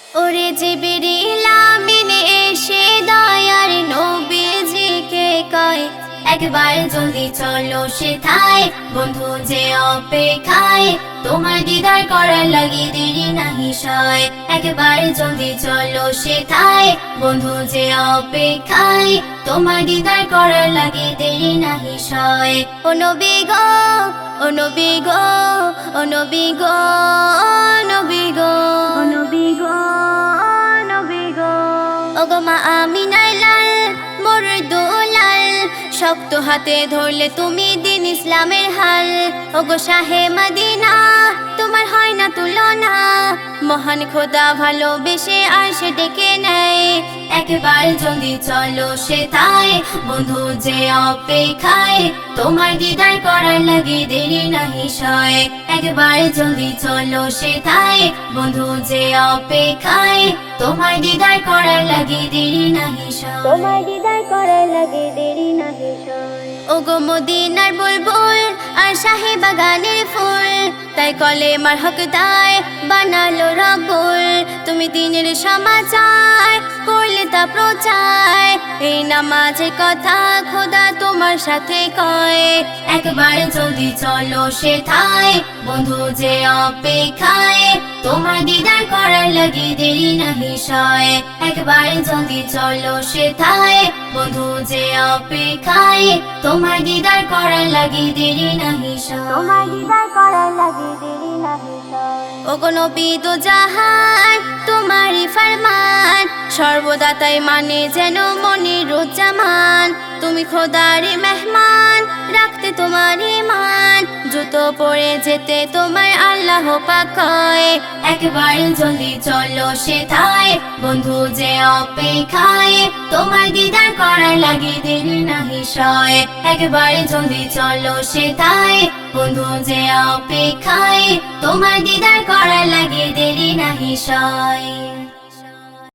ওরে জিবরিল আমিন এসে দয়ার নবীজিকে কয়, একবার জলদি চলো সেথায়, বন্ধু যে অপেক্ষায় তোমার দিদার করার লাগি দেরি নাহি সয়। একবার জলদি চলো সেথায়, বন্ধু যে অপেক্ষায় তোমার দিদার করার লাগি দেরি নাহি সয়। ও নবী গো, ও নবী গো, ও নবী গো, নবী গো, নবী গো, নবী গো। ওগো মা আমিনার লাল মোর দুলাল, শক্ত হাতে ধরলে তুমি দিন ইসলামের হাল। ওগো শাহে মদিনা তোমার হয় না তুলনা, মহান খোদা ভালোবেসে আরশে ডেকে নেয়। একবার জলদি চলো সেথায়, বন্ধু যে অপেক্ষায় তোমার দিদার করার লাগি দেরি নাহি সয়। একবার জলদি চলো সেথায়, বন্ধু যে অপেক্ষায় তোমার দিদার করার লাগি দেরি নাহি সয়। তোমার দিদার করার লাগি দেরি নাহি সয়। ওগো মদিনার বুলবুল আর শাহী বাগানের ফুল, তাই কলেমার হকদার বানালো রব্বুল। তুমি দিনের সমাচার করলে তা প্রচার, এই নামাজের কথা খোদা তোমার সাথে কয়। একবার জলদি চলো সেথায়, বন্ধু যে অপেক্ষায় তোমার দিদার করার লাগি দেরি নাহি সয়। একবার জলদি চলো সেথায়, বন্ধু যে অপেক্ষায় তোমার দিদার করার লাগি দেরি নাহি সয়। তোমার দিদার করার লাগি দেরি নাহি সয়। ওগো নবী দো জাহান তোমারই ফরমান, সর্বদা তাই মানে যেন মনিরুজ্জামান। তুমি খোদারি মেহমান, রাখতে তোমার ঈমান, জুতো পরে যেতে তোমার আল্লাহ পাক কয়। একবার জলদি চলো সেথায়, বন্ধু যে অপেক্ষায় তোমার দিদার করার লাগি দেরি নাহি সয়। একবার জলদি চলো সেথায়, বন্ধু যে অপেক্ষায় তোমার দিদার করার লাগি দেরি নাহি সয়।